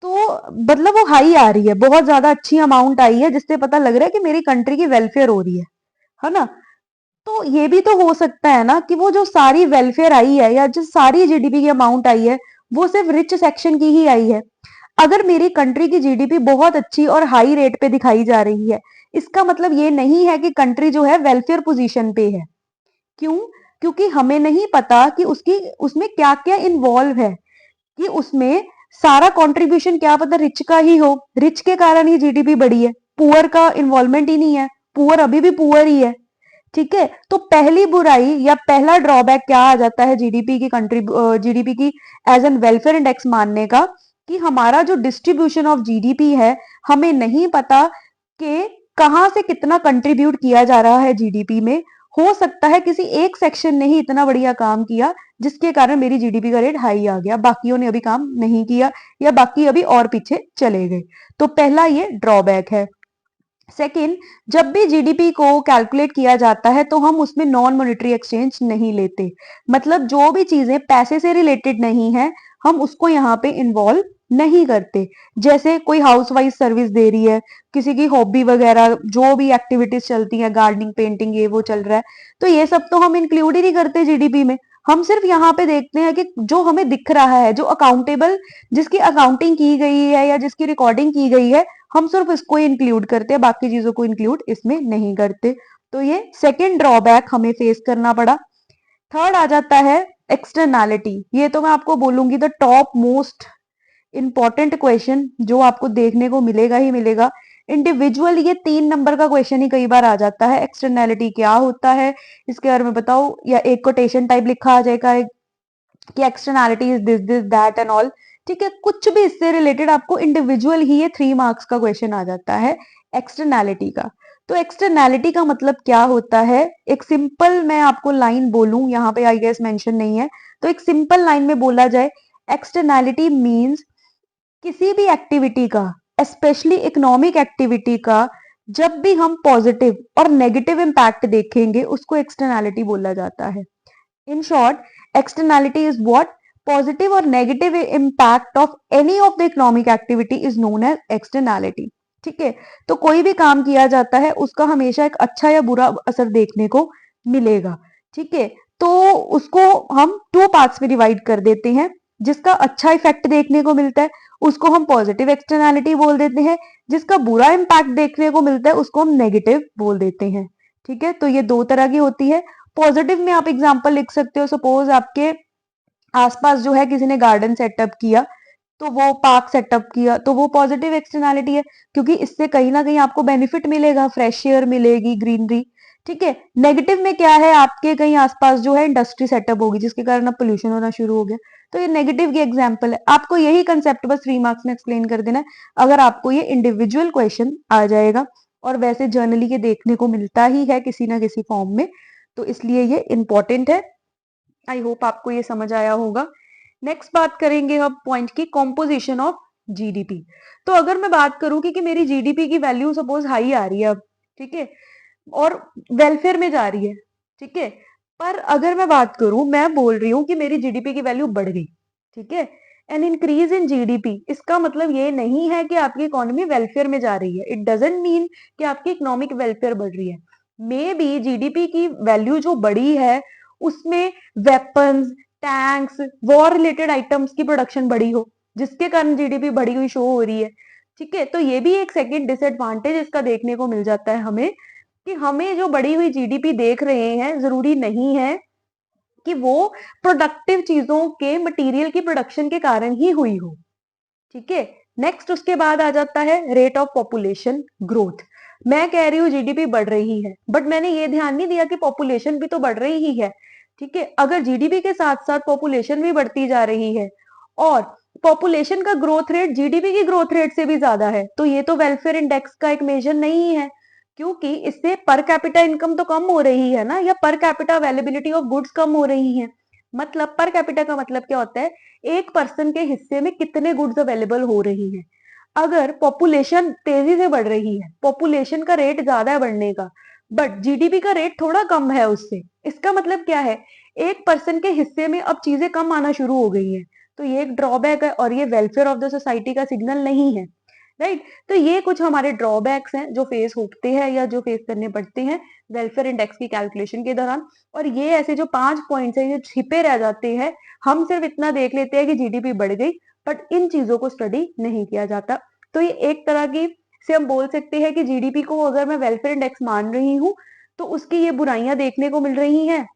तो मतलब वो हाई आ रही है, बहुत ज्यादा अच्छी अमाउंट आई है, जिससे पता लग रहा है कि मेरी कंट्री की वेलफेयर हो रही है ना। तो ये भी तो हो सकता है ना कि वो जो सारी वेलफेयर आई है या जो सारी जीडीपी की अमाउंट आई है वो सिर्फ रिच सेक्शन की ही आई है। अगर मेरी कंट्री की जीडीपी बहुत अच्छी और हाई रेट पे दिखाई जा रही है, इसका मतलब ये नहीं है कि कंट्री जो है वेलफेयर पोजीशन पे है। क्यों? क्योंकि हमें नहीं पता कि उसकी उसमें क्या क्या इन्वॉल्व है, कि उसमें सारा कंट्रीब्यूशन क्या पता रिच का ही हो, रिच के कारण ही जीडीपी बढ़ी है, पुअर का इन्वॉल्वमेंट ही नहीं है, पुअर अभी भी पुअर ही है। ठीक है, तो पहली बुराई या पहला ड्रॉबैक क्या आ जाता है जीडीपी की, जीडीपी की एज एन वेलफेयर इंडेक्स मानने का, कि हमारा जो डिस्ट्रीब्यूशन ऑफ जीडीपी है, हमें नहीं पता कि कहां से कितना कंट्रीब्यूट किया जा रहा है जीडीपी में। हो सकता है किसी एक सेक्शन ने ही इतना बढ़िया काम किया जिसके कारण मेरी जीडीपी का रेट हाई आ गया, बाकियों ने अभी काम नहीं किया या बाकी अभी और पीछे चले गए। तो पहला ये ड्रॉबैक है। सेकेंड, जब भी जीडीपी को कैलकुलेट किया जाता है तो हम उसमें नॉन मॉनेटरी एक्सचेंज नहीं लेते, मतलब जो भी चीजें पैसे से रिलेटेड नहीं है हम उसको यहाँ पे इन्वॉल्व नहीं करते। जैसे कोई हाउस वाइज सर्विस दे रही है, किसी की हॉबी वगैरह जो भी एक्टिविटीज चलती है, गार्डनिंग पेंटिंग ये वो चल रहा है, तो ये सब तो हम इंक्लूड ही नहीं करते जीडीपी में। हम सिर्फ यहाँ पे देखते हैं कि जो हमें दिख रहा है, जो अकाउंटेबल, जिसकी अकाउंटिंग की गई है या जिसकी रिकॉर्डिंग की गई है, हम सिर्फ इसको इंक्लूड करते हैं, बाकी चीजों को इंक्लूड इसमें नहीं करते। तो ये सेकेंड ड्रॉबैक हमें फेस करना पड़ा। थर्ड आ जाता है एक्सटर्नैलिटी। ये तो मैं आपको बोलूंगी the top most important question जो आपको देखने को मिलेगा ही मिलेगा। इंडिविजुअल ये 3 नंबर का क्वेश्चन ही कई बार आ जाता है, एक्सटर्नैलिटी क्या होता है इसके बारे में बताओ, या एक कोटेशन टाइप लिखा आ जाएगा कि externality is this this that and all. ठीक है, कुछ भी इससे रिलेटेड आपको इंडिविजुअल ही ये 3 मार्क्स का क्वेश्चन आ जाता है एक्सटर्नैलिटी का। तो एक्सटर्नैलिटी का मतलब क्या होता है, एक सिंपल मैं आपको लाइन बोलूं, यहाँ पे आई गेस मेंशन नहीं है, तो एक सिंपल लाइन में बोला जाए, एक्सटर्नैलिटी मींस किसी भी एक्टिविटी का स्पेशली इकोनॉमिक एक्टिविटी का जब भी हम पॉजिटिव और नेगेटिव इम्पैक्ट देखेंगे उसको एक्सटर्नैलिटी बोला जाता है। In short, externality is what positive और negative impact of any of the economic activity is known as externality. ठीक है, तो कोई भी काम किया जाता है उसका हमेशा एक अच्छा या बुरा असर देखने को मिलेगा। ठीक है, तो उसको हम टू पार्ट्स में डिवाइड कर देते हैं। जिसका अच्छा इफेक्ट देखने को मिलता है उसको हम पॉजिटिव एक्सटर्नैलिटी बोल देते हैं, जिसका बुरा इम्पैक्ट देखने को मिलता है उसको हम नेगेटिव बोल देते हैं। ठीक है, तो ये दो तरह की होती है। पॉजिटिव में आप एग्जांपल लिख सकते हो, सपोज आपके आसपास जो है किसी ने गार्डन सेटअप किया, तो वो पार्क सेटअप किया, तो वो पॉजिटिव एक्सटर्नैलिटी है, क्योंकि इससे कहीं ना कहीं आपको बेनिफिट मिलेगा, फ्रेश एयर मिलेगी, ग्रीनरी। ठीक है, नेगेटिव में क्या है, आपके कहीं आसपास जो है इंडस्ट्री सेटअप होगी जिसके कारण अब पोल्यूशन होना शुरू हो गया, तो ये नेगेटिव की एग्जाम्पल है। आपको यही कंसेप्ट बस 3 मार्क्स में एक्सप्लेन कर देना है, अगर आपको ये इंडिविजुअल क्वेश्चन आ जाएगा, और वैसे जर्नली ये देखने को मिलता ही है किसी ना किसी फॉर्म में, तो इसलिए ये इंपॉर्टेंट है। आई होप आपको ये समझ आया होगा। नेक्स्ट बात करेंगे अब पॉइंट की, कॉम्पोजिशन ऑफ जीडीपी। तो अगर मैं बात करूं कि मेरी जीडीपी की वैल्यू सपोज हाई आ रही है अब, ठीक है, और वेलफेयर में जा रही है, ठीक है, पर अगर मैं बात करूं, मैं बोल रही हूं कि मेरी जीडीपी की वैल्यू बढ़ गई, ठीक है, एन इंक्रीज इन जीडीपी, इसका मतलब ये नहीं है कि आपकी इकोनॉमी वेलफेयर में जा रही है। इट डजेंट मीन कि आपकी इकोनॉमिक वेलफेयर बढ़ रही है। मे बी जीडीपी की वैल्यू जो बढ़ी है उसमें weapons, tanks, war related items की प्रोडक्शन बढ़ी हो, जिसके कारण जीडीपी बढ़ी हुई शो हो रही है। ठीक है, तो ये भी एक सेकेंड डिसएडवांटेज इसका देखने को मिल जाता है हमें, कि हमें जो बढ़ी हुई जीडीपी देख रहे हैं जरूरी नहीं है कि वो प्रोडक्टिव चीजों के मटेरियल की प्रोडक्शन के कारण ही हुई हो। ठीक है, नेक्स्ट उसके बाद आ जाता है रेट ऑफ पॉपुलेशन ग्रोथ। मैं कह रही हूँ जीडीपी बढ़ रही है, बट मैंने ये ध्यान नहीं दिया कि पॉपुलेशन भी तो बढ़ रही ही है। ठीक है, अगर जीडीपी के साथ साथ पॉपुलेशन भी बढ़ती जा रही है और पॉपुलेशन का ग्रोथ रेट जीडीपी की ग्रोथ रेट से भी ज्यादा है, तो ये तो वेलफेयर इंडेक्स का एक मेजर नहीं है, क्योंकि इससे पर कैपिटा इनकम तो कम हो रही है ना, या per capita availability of goods कम हो रही है। मतलब पर कैपिटा का मतलब क्या होता है, एक पर्सन के हिस्से में कितने गुड्स अवेलेबल हो रही हैं। अगर पॉपुलेशन तेजी से बढ़ रही है, पॉपुलेशन का रेट ज्यादा है बढ़ने का, बट जीडीपी का रेट थोड़ा कम है उससे, इसका मतलब क्या है, एक पर्सन के हिस्से में अब चीजें कम आना शुरू हो गई हैं, तो ये एक ड्रॉबैक है और ये वेलफेयर ऑफ द सोसाइटी का सिग्नल नहीं है। राइट, तो ये कुछ हमारे ड्रॉबैक्स हैं जो फेस होते हैं या जो फेस करने पड़ते हैं वेलफेयर इंडेक्स की कैलकुलेशन के दौरान। और ये ऐसे जो 5 पॉइंट्स हैं ये छिपे रह जाते हैं, हम सिर्फ इतना देख लेते हैं कि जीडीपी बढ़ गई, बट इन चीजों को स्टडी नहीं किया जाता। तो ये एक तरह की से हम बोल सकते हैं कि जीडीपी को अगर मैं वेलफेयर इंडेक्स मान रही हूँ तो उसकी ये बुराइयां देखने को मिल रही हैं,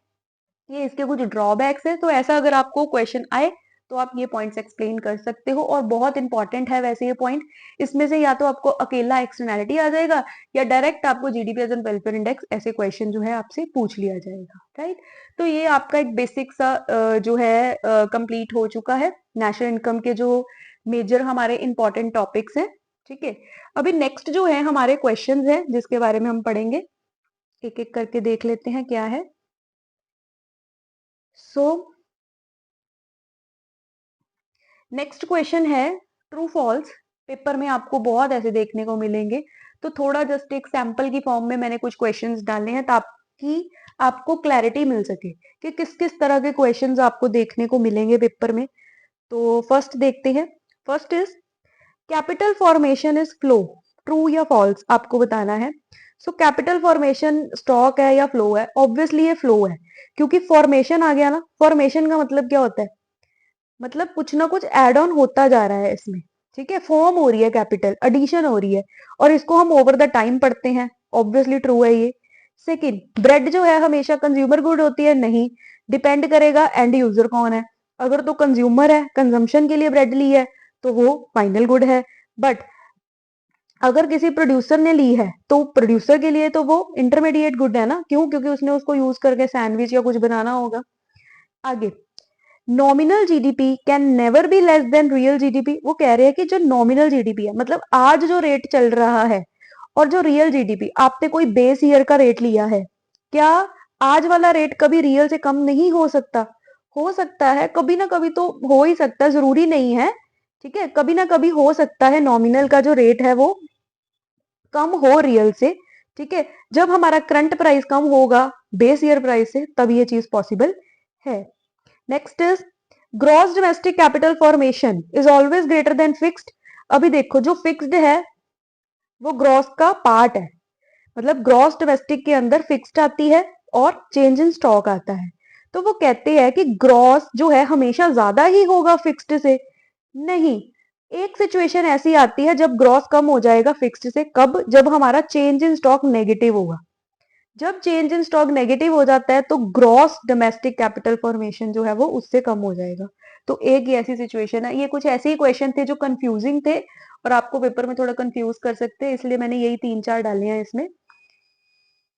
ये इसके कुछ ड्रॉबैक्स है। तो ऐसा अगर आपको क्वेश्चन आए तो आप ये पॉइंट्स एक्सप्लेन कर सकते हो, और बहुत इंपॉर्टेंट है वैसे ये पॉइंट। इसमें से या तो आपको अकेला एक्सटर्नैलिटी आ जाएगा या डायरेक्ट आपको GDP as an welfare index ऐसे क्वेश्चन जो है आपसे पूछ लिया जाएगा। राइट, तो ये आपका एक बेसिक सा जो है कंप्लीट हो चुका है, नेशनल इनकम के जो मेजर हमारे इंपॉर्टेंट टॉपिक्स हैं। ठीक है, अभी नेक्स्ट जो है हमारे क्वेश्चंस हैं जिसके बारे में हम पढ़ेंगे, एक एक करके देख लेते हैं क्या है। सो नेक्स्ट क्वेश्चन है ट्रू फॉल्स। पेपर में आपको बहुत ऐसे देखने को मिलेंगे, तो थोड़ा जस्ट एक सैंपल की फॉर्म में मैंने कुछ क्वेश्चंस डाले हैं ताकि आपको क्लैरिटी मिल सके कि किस किस तरह के क्वेश्चंस आपको देखने को मिलेंगे पेपर में। तो फर्स्ट देखते हैं। First is capital formation is flow, true या फॉल्स आपको बताना है। सो कैपिटल फॉर्मेशन स्टॉक है या फ्लो है, ऑब्वियसली ये फ्लो है, क्योंकि फॉर्मेशन आ गया ना, फॉर्मेशन का मतलब क्या होता है, मतलब कुछ ना कुछ एड ऑन होता जा रहा है इसमें। ठीक है, फॉर्म हो रही है कैपिटल, एडिशन हो रही है, और इसको हम ओवर द टाइम पढ़ते हैं, ऑब्वियसली ट्रू है ये। सेकंड, ब्रेड जो है हमेशा कंज्यूमर गुड होती है, नहीं, डिपेंड करेगा एंड यूजर कौन है। अगर तो कंज्यूमर है, कंजम्पशन के लिए ब्रेड ली है, तो वो फाइनल गुड है। बट अगर किसी प्रोड्यूसर ने ली है तो प्रोड्यूसर के लिए तो वो इंटरमीडिएट गुड है ना, क्यों, क्योंकि उसने उसको यूज करके सैंडविच या कुछ बनाना होगा। आगे, nominal GDP can never be less than real GDP. वो कह रहे हैं कि जो नॉमिनल जीडीपी है, मतलब आज जो रेट चल रहा है, और जो रियल जीडीपी, आपने कोई बेस ईयर का रेट लिया है, क्या आज वाला रेट कभी रियल से कम नहीं हो सकता? हो सकता है, कभी ना कभी तो हो ही सकता है, जरूरी नहीं है ठीक है, कभी ना कभी हो सकता है नॉमिनल का जो रेट है वो कम हो रियल से, ठीक है। जब हमारा करंट प्राइस कम होगा बेस ईयर प्राइस से, तब ये चीज पॉसिबल है। Next is gross domestic capital formation is always greater than fixed. अभी देखो, जो फिक्स्ड है वो ग्रॉस का पार्ट है, मतलब ग्रॉस डोमेस्टिक के अंदर फिक्स्ड आती है और चेंज इन स्टॉक आता है। तो वो कहते हैं कि ग्रॉस जो है हमेशा ज्यादा ही होगा फिक्स्ड से। नहीं, एक सिचुएशन ऐसी आती है जब ग्रॉस कम हो जाएगा फिक्स्ड से। कब? जब हमारा चेंज इन स्टॉक नेगेटिव होगा। जब चेंज इन स्टॉक नेगेटिव हो जाता है तो ग्रॉस डोमेस्टिक कैपिटल फॉर्मेशन जो है वो उससे कम हो जाएगा। तो एक ये ऐसी सिचुएशन है। ये कुछ ऐसे ही क्वेश्चन थे जो कंफ्यूजिंग थे और आपको पेपर में थोड़ा कंफ्यूज कर सकते हैं, इसलिए मैंने यही 3-4 डाले हैं इसमें।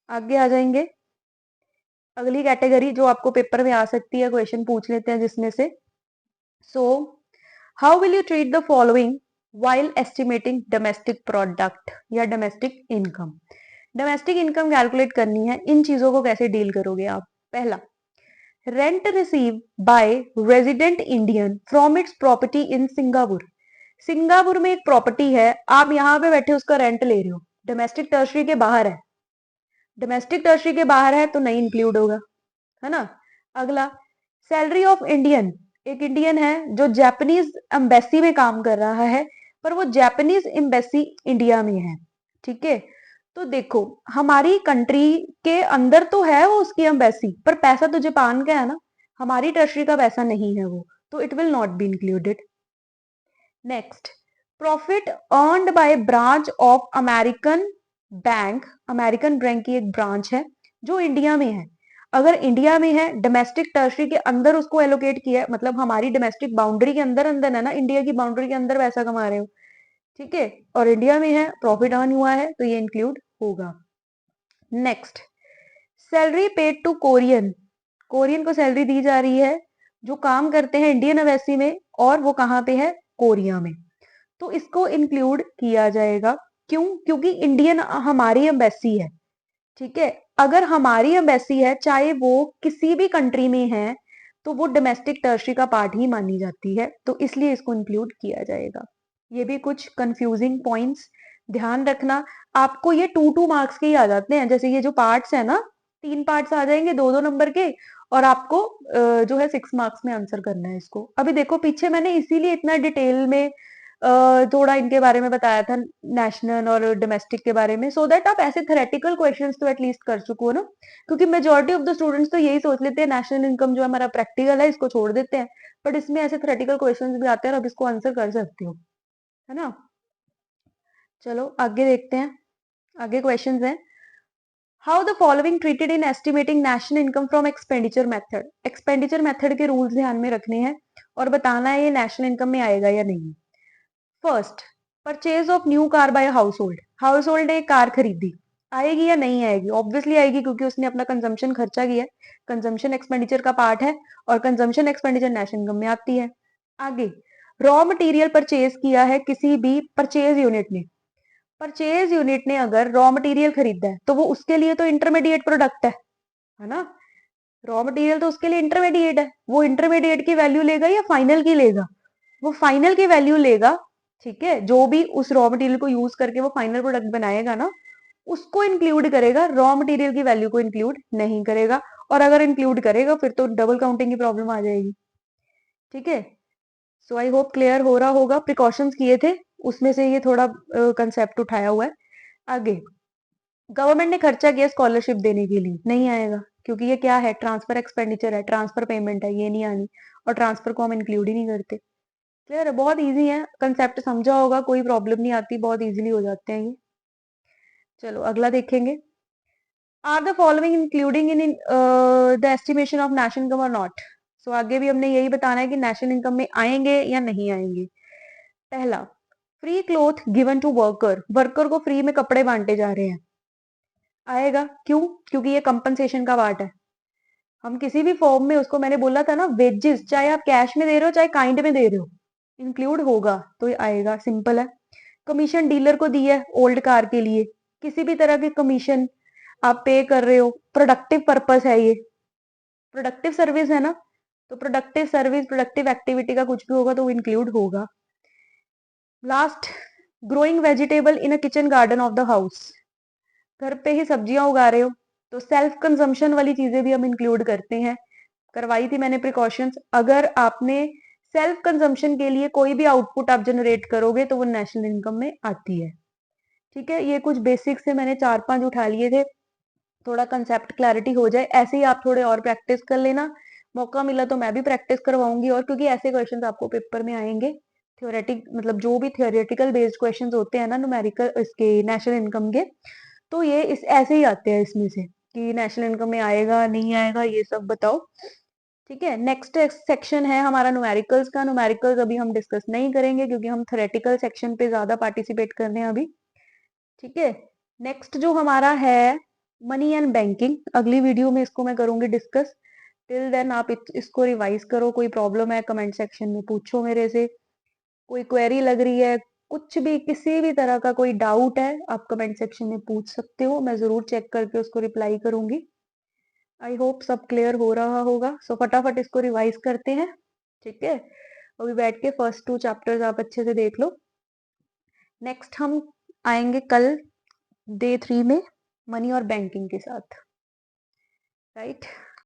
आगे आ जाएंगे, अगली कैटेगरी जो आपको पेपर में आ सकती है, क्वेश्चन पूछ लेते हैं जिसमें से। So how will you treat the following while estimating domestic product या domestic income. Domestic income calculate करनी है, इन चीजों को कैसे डील करोगे आप? पहला, rent receive by resident Indian from its property in Singapore. Singapore में एक प्रॉपर्टी है, आप यहाँ पे बैठे उसका रेंट ले रहे हो, डोमेस्टिक टर्शरी के बाहर है। डोमेस्टिक टर्शरी के बाहर है तो नहीं इंक्लूड होगा, है ना। अगला, सैलरी ऑफ इंडियन, एक इंडियन है जो जापानीज एम्बेसी में काम कर रहा है, पर वो जापानीज एम्बेसी इंडिया में है, ठीक है। तो देखो, हमारी कंट्री के अंदर तो है वो उसकी एम्बेसी, पर पैसा तो जापान का है ना, हमारी टर्शरी का पैसा नहीं है वो, तो it will not be included. Next, profit earned by branch of American bank. American bank की एक ब्रांच है जो इंडिया में है। अगर इंडिया में है, डोमेस्टिक टर्शरी के अंदर उसको एलोकेट किया है, मतलब हमारी डोमेस्टिक बाउंड्री के अंदर अंदर है ना, इंडिया की बाउंड्री के अंदर पैसा कमा रहे हो, ठीक है, और इंडिया में है, प्रॉफिट अर्न हुआ है, तो ये इंक्लूड होगा। Next, salary paid to Korean. Korean को सैलरी दी जा रही है जो काम करते हैं इंडियन एम्बेसी में, और वो कहाँ पे है? कोरिया में। तो इसको इंक्लूड किया जाएगा। क्यों? क्योंकि इंडियन हमारी एम्बेसी है, ठीक है। अगर हमारी एम्बेसी है, चाहे वो किसी भी कंट्री में है, तो वो डोमेस्टिक टर्शरी का पार्ट ही मानी जाती है, तो इसलिए इसको इंक्लूड किया जाएगा। ये भी कुछ कंफ्यूजिंग पॉइंट्स ध्यान रखना। आपको ये 2-2 मार्क्स के ही आ जाते हैं, जैसे ये जो पार्ट्स है ना, 3 पार्ट्स आ जाएंगे 2-2 नंबर के, और आपको जो है 6 मार्क्स में आंसर करना है इसको। अभी देखो, पीछे मैंने इसीलिए इतना डिटेल में थोड़ा इनके बारे में बताया था, नेशनल और डोमेस्टिक के बारे में, सो दैट आप ऐसे थेरेटिकल क्वेश्चंस तो एटलीस्ट कर चुके हो ना। क्योंकि मेजोरिटी ऑफ द स्टूडेंट्स तो यही सोच लेते हैं नेशनल इनकम जो हमारा प्रैक्टिकल है इसको छोड़ देते हैं, बट इसमें ऐसे थेरेटिकल क्वेश्चंस भी आते हैं और आप इसको आंसर कर सकते हो, है ना। चलो आगे देखते हैं, आगे क्वेश्चंस हैं। How the following treated in estimating national income from expenditure method. Expenditure method के रूल्स ध्यान में रखने हैं और बताना है ये नेशनल इनकम में आएगा या नहीं। First, purchase of new car by household. Household ने एक कार खरीदी, आएगी या नहीं आएगी? ऑब्वियसली आएगी, क्योंकि उसने अपना कंजम्पशन खर्चा किया है, कंजम्पशन एक्सपेंडिचर का पार्ट है, और कंजम्पशन एक्सपेंडिचर नेशनल इनकम में आती है। आगे, रॉ मटेरियल परचेज किया है किसी भी परचेज यूनिट ने। परचेज यूनिट ने अगर रॉ मटेरियल खरीदा है तो वो उसके लिए तो इंटरमीडिएट प्रोडक्ट है ना। रॉ मटेरियल तो उसके लिए इंटरमीडिएट है, वो इंटरमीडिएट की वैल्यू लेगा या फाइनल की लेगा? वो फाइनल की वैल्यू लेगा, ठीक है। जो भी उस रॉ मटेरियल को यूज करके वो फाइनल प्रोडक्ट बनाएगा ना, उसको इंक्लूड करेगा, रॉ मटेरियल की वैल्यू को इंक्लूड नहीं करेगा। और अगर इंक्लूड करेगा फिर तो डबल काउंटिंग की प्रॉब्लम आ जाएगी, ठीक है। सो आई होप क्लियर हो रहा होगा। प्रिकॉशंस किए थे, उसमें से ये थोड़ा कंसेप्ट उठाया हुआ है। आगे, गवर्नमेंट ने खर्चा किया स्कॉलरशिप देने के लिए, नहीं आएगा, क्योंकि ये क्या है? ट्रांसफर एक्सपेंडिचर है, ट्रांसफर पेमेंट है, ये नहीं आनी, और ट्रांसफर को हम इंक्लूड ही नहीं करते। क्लियर है? बहुत इजी है, कंसेप्ट समझा होगा, कोई प्रॉब्लम नहीं आती, बहुत इजीली हो जाते हैं ये। चलो अगला देखेंगे। Are the following including in the estimation of national income और नॉट। सो आगे भी हमने यही बताना है कि नेशनल इनकम में आएंगे या नहीं आएंगे। पहला, free cloth given to worker. Worker को फ्री में कपड़े बांटे जा रहे हैं, आएगा। क्यों? क्योंकि ये कंपनसेशन का पार्ट है। हम किसी भी फॉर्म में, उसको मैंने बोला था ना, वेजेस चाहे आप कैश में दे रहे हो चाहे काइंड में दे रहे हो, इंक्लूड होगा, तो ये आएगा, सिंपल है। कमीशन डीलर को दी है ओल्ड कार के लिए, किसी भी तरह की कमीशन आप पे कर रहे हो, प्रोडक्टिव पर्पस है ये, प्रोडक्टिव सर्विस है ना, तो प्रोडक्टिव सर्विस, प्रोडक्टिव एक्टिविटी का कुछ भी होगा तो वो इंक्लूड होगा। Last, growing vegetable in a kitchen garden of the house. घर पे ही सब्जियां उगा रहे हो तो सेल्फ कंजम्पशन वाली चीजें भी हम इंक्लूड करते हैं। करवाई थी मैंने प्रिकॉशंस। अगर आपने सेल्फ कंजम्पशन के लिए कोई भी आउटपुट आप जनरेट करोगे तो वो नेशनल इनकम में आती है। ठीक है, ये कुछ बेसिक्स से मैंने 4-5 उठा लिए थे, थोड़ा कंसेप्ट क्लैरिटी हो जाए। ऐसे ही आप थोड़े और प्रैक्टिस कर लेना, मौका मिला तो मैं भी प्रैक्टिस करवाऊंगी। और क्योंकि ऐसे क्वेश्चंस आपको पेपर में आएंगे, थ्योरेटिक मतलब जो भी थ्योरेटिकल बेस्ड क्वेश्चंस होते हैं ना न्यूमेरिकल इसके नेशनल इनकम के, तो ये इस ऐसे ही आते हैं इसमें से कि नेशनल इनकम में आएगा नहीं आएगा ये सब बताओ। ठीक है, नेक्स्ट सेक्शन है हमारा न्यूमेरिकल्स का। न्यूमेरिकल्स अभी हम डिस्कस नहीं करेंगे क्योंकि हम थ्योरेटिकल सेक्शन पे ज्यादा पार्टिसिपेट कर रहे हैं अभी। ठीक है, नेक्स्ट जो हमारा है मनी एंड बैंकिंग, अगली वीडियो में इसको मैं करूंगी डिस्कस। टिल देन आप इसको रिवाइज करो। कोई प्रॉब्लम है कमेंट सेक्शन में पूछो मेरे से, कोई क्वेरी लग रही है, कुछ भी किसी भी तरह का कोई डाउट है आप कमेंट सेक्शन में पूछ सकते हो, मैं जरूर चेक करके उसको रिप्लाई करूंगी। आई होप सब क्लियर हो रहा होगा। सो फटाफट इसको रिवाइज करते हैं। ठीक है, अभी बैठ के फर्स्ट 2 चैप्टर्स आप अच्छे से देख लो। नेक्स्ट हम आएंगे कल डे 3 में मनी और बैंकिंग के साथ, राइट।